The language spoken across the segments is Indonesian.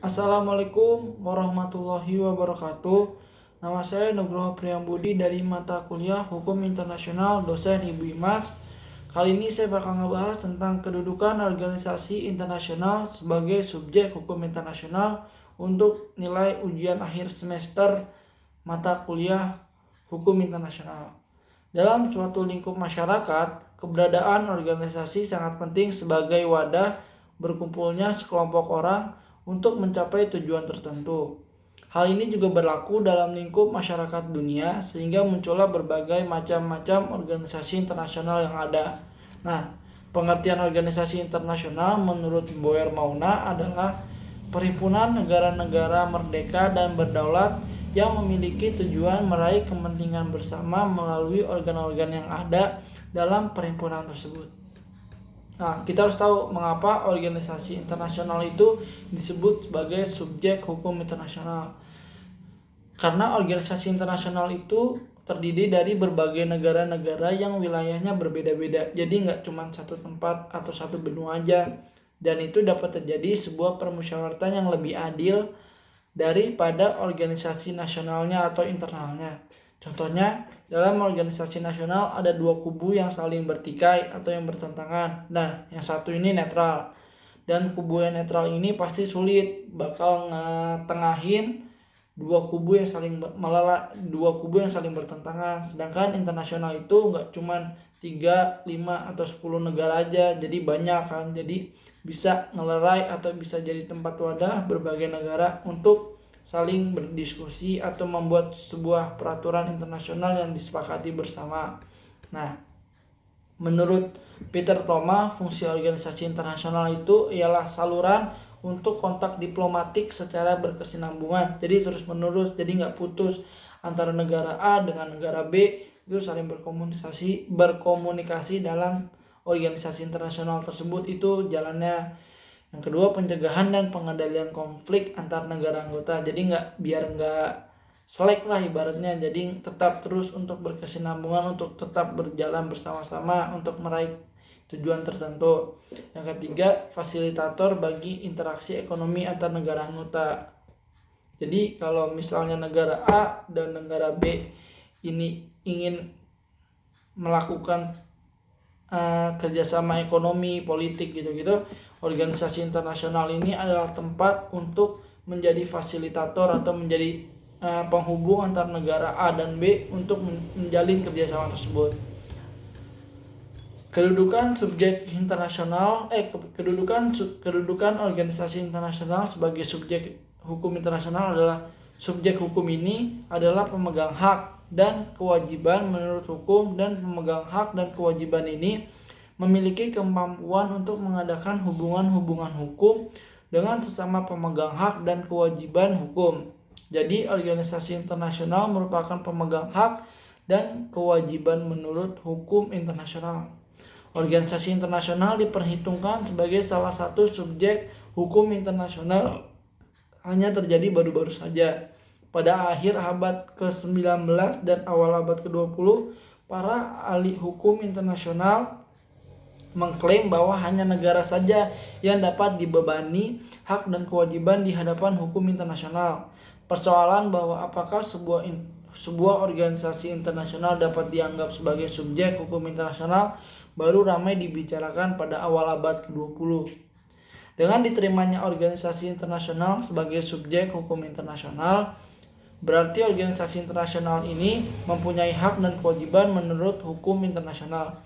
Assalamualaikum warahmatullahi wabarakatuh. Nama saya Nugroho Priyambudi dari mata kuliah Hukum Internasional dosen Ibu Imas. Kali ini saya bakal ngebahas tentang kedudukan organisasi internasional sebagai subjek hukum internasional untuk nilai ujian akhir semester mata kuliah Hukum Internasional. Dalam suatu lingkup masyarakat, keberadaan organisasi sangat penting sebagai wadah berkumpulnya sekelompok orang untuk mencapai tujuan tertentu. Hal ini juga berlaku dalam lingkup masyarakat dunia sehingga muncullah berbagai macam-macam organisasi internasional yang ada. Nah, pengertian organisasi internasional menurut Boer Mauna adalah perhimpunan negara-negara merdeka dan berdaulat yang memiliki tujuan meraih kepentingan bersama melalui organ-organ yang ada dalam perhimpunan tersebut. Nah, kita harus tahu mengapa organisasi internasional itu disebut sebagai subjek hukum internasional. Karena organisasi internasional itu terdiri dari berbagai negara-negara yang wilayahnya berbeda-beda. Jadi nggak cuma satu tempat atau satu benua aja. Dan itu dapat terjadi sebuah permusyawaratan yang lebih adil daripada organisasi nasionalnya atau internalnya. Contohnya, dalam organisasi nasional ada dua kubu yang saling bertikai atau yang bertentangan. Nah, yang satu ini netral. Dan kubu yang netral ini pasti sulit bakal ngetengahin dua kubu yang saling bertentangan. Sedangkan internasional itu nggak cuman 3, 5 atau 10 negara aja, jadi banyak kan. Jadi bisa ngelerai atau bisa jadi tempat wadah berbagai negara untuk saling berdiskusi atau membuat sebuah peraturan internasional yang disepakati bersama. Nah, menurut Peter Thoma, fungsi organisasi internasional itu ialah saluran untuk kontak diplomatik secara berkesinambungan. Jadi terus menerus, jadi nggak putus antara negara A dengan negara B, itu saling berkomunikasi dalam organisasi internasional tersebut itu jalannya. Yang kedua, pencegahan dan pengendalian konflik antar negara anggota. Jadi biar nggak selek lah ibaratnya. Jadi tetap terus untuk berkesinambungan, untuk tetap berjalan bersama-sama untuk meraih tujuan tertentu. Yang ketiga, fasilitator bagi interaksi ekonomi antar negara anggota. Jadi kalau misalnya negara A dan negara B ini ingin melakukan kerjasama ekonomi, politik gitu-gitu, organisasi internasional ini adalah tempat untuk menjadi fasilitator atau menjadi penghubung antar negara A dan B untuk menjalin kerjasama tersebut. Kedudukan subjek internasional, kedudukan organisasi internasional sebagai subjek hukum internasional adalah subjek hukum ini adalah pemegang hak dan kewajiban menurut hukum, dan pemegang hak dan kewajiban ini memiliki kemampuan untuk mengadakan hubungan-hubungan hukum dengan sesama pemegang hak dan kewajiban hukum. Jadi organisasi internasional merupakan pemegang hak dan kewajiban menurut hukum internasional. Organisasi internasional diperhitungkan sebagai salah satu subjek hukum internasional hanya terjadi baru-baru saja. Pada akhir abad ke-19 dan awal abad ke-20, para ahli hukum internasional mengklaim bahwa hanya negara saja yang dapat dibebani hak dan kewajiban di hadapan hukum internasional. Persoalan bahwa apakah sebuah organisasi internasional dapat dianggap sebagai subjek hukum internasional baru ramai dibicarakan pada awal abad ke-20. Dengan diterimanya organisasi internasional sebagai subjek hukum internasional, berarti organisasi internasional ini mempunyai hak dan kewajiban menurut hukum internasional.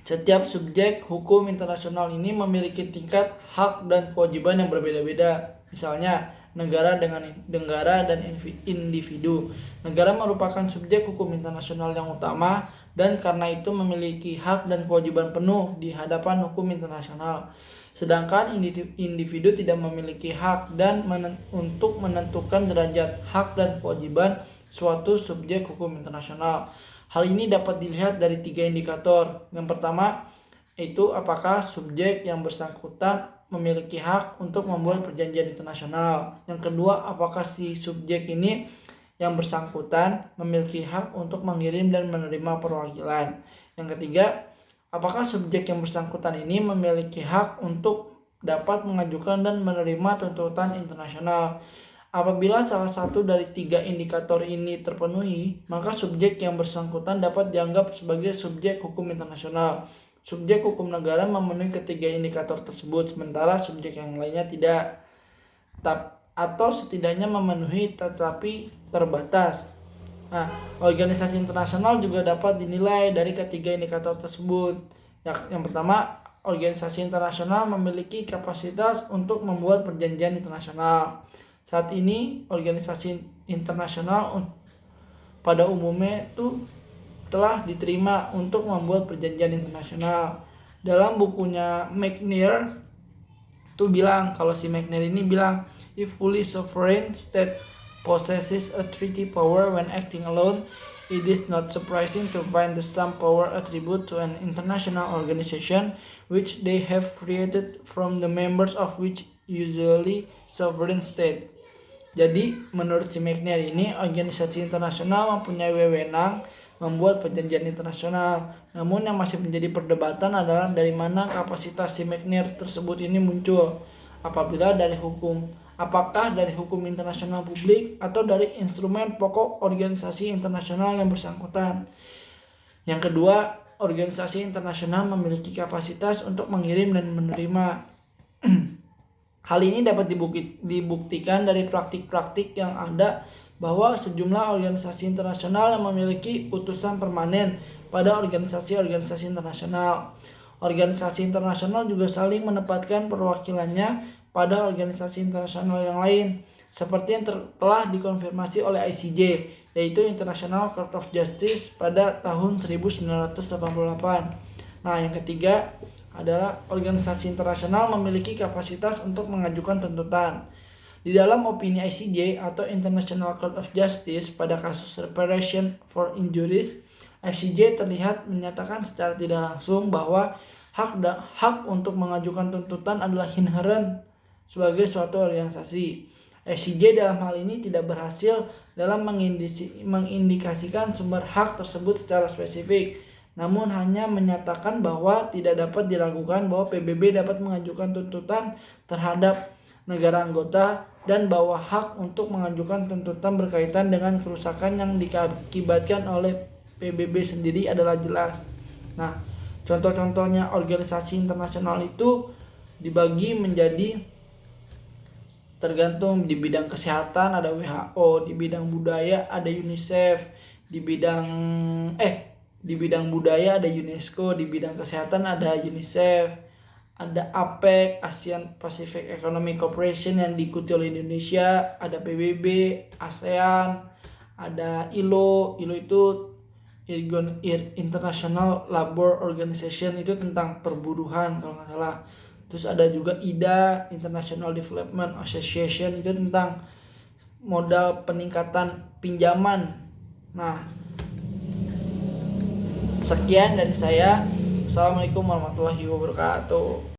Setiap subjek hukum internasional ini memiliki tingkat hak dan kewajiban yang berbeda-beda. Misalnya, negara dengan negara dan individu. Negara merupakan subjek hukum internasional yang utama dan karena itu memiliki hak dan kewajiban penuh di hadapan hukum internasional. Sedangkan individu tidak memiliki hak dan untuk menentukan derajat hak dan kewajiban suatu subjek hukum internasional. Hal ini dapat dilihat dari 3 indikator. Yang pertama, itu apakah subjek yang bersangkutan memiliki hak untuk membuat perjanjian internasional. Yang kedua, apakah si subjek ini yang bersangkutan memiliki hak untuk mengirim dan menerima perwakilan. Yang ketiga, apakah subjek yang bersangkutan ini memiliki hak untuk dapat mengajukan dan menerima tuntutan internasional. Apabila salah satu dari 3 indikator ini terpenuhi, maka subjek yang bersangkutan dapat dianggap sebagai subjek hukum internasional. Subjek hukum negara memenuhi ketiga indikator tersebut, sementara subjek yang lainnya tidak, atau setidaknya memenuhi tetapi terbatas. Nah, organisasi internasional juga dapat dinilai dari ketiga indikator tersebut. Yang pertama, organisasi internasional memiliki kapasitas untuk membuat perjanjian internasional. Saat ini, organisasi internasional pada umumnya itu telah diterima untuk membuat perjanjian internasional. Dalam bukunya McNair itu bilang, kalau si McNair ini bilang, if fully sovereign state possesses a treaty power when acting alone, it is not surprising to find the same power attribute to an international organization which they have created from the members of which usually sovereign state. Jadi menurut si McNair ini, organisasi internasional mempunyai wewenang membuat perjanjian internasional. Namun yang masih menjadi perdebatan adalah dari mana kapasitas si McNair tersebut ini muncul. Apakah dari hukum internasional publik atau dari instrumen pokok organisasi internasional yang bersangkutan. Yang kedua, organisasi internasional memiliki kapasitas untuk mengirim dan menerima. Hal ini dapat dibuktikan dari praktik-praktik yang ada bahwa sejumlah organisasi internasional yang memiliki utusan permanen pada organisasi-organisasi internasional. Organisasi internasional juga saling menempatkan perwakilannya pada organisasi internasional yang lain, seperti yang telah dikonfirmasi oleh ICJ, yaitu International Court of Justice pada tahun 1988. Nah, yang ketiga adalah organisasi internasional memiliki kapasitas untuk mengajukan tuntutan. Di dalam opini ICJ atau International Court of Justice pada kasus reparation for injuries, ICJ terlihat menyatakan secara tidak langsung bahwa hak untuk mengajukan tuntutan adalah inherent sebagai suatu organisasi. ICJ dalam hal ini tidak berhasil dalam mengindikasikan sumber hak tersebut secara spesifik, namun hanya menyatakan bahwa tidak dapat diragukan bahwa PBB dapat mengajukan tuntutan terhadap negara anggota dan bahwa hak untuk mengajukan tuntutan berkaitan dengan kerusakan yang diakibatkan oleh PBB sendiri adalah jelas. Nah, contoh-contohnya organisasi internasional itu dibagi menjadi tergantung. Di bidang kesehatan ada WHO, di bidang budaya ada UNICEF, di bidang budaya ada UNESCO, di bidang kesehatan ada UNICEF, ada APEC, ASEAN Pacific Economic Cooperation yang diikuti oleh Indonesia, ada PBB, ASEAN, ada ILO itu International Labour Organization, itu tentang perburuhan kalau nggak salah. Terus ada juga IDA, International Development Association, itu tentang modal peningkatan pinjaman. Nah, sekian dari saya. Assalamualaikum warahmatullahi wabarakatuh.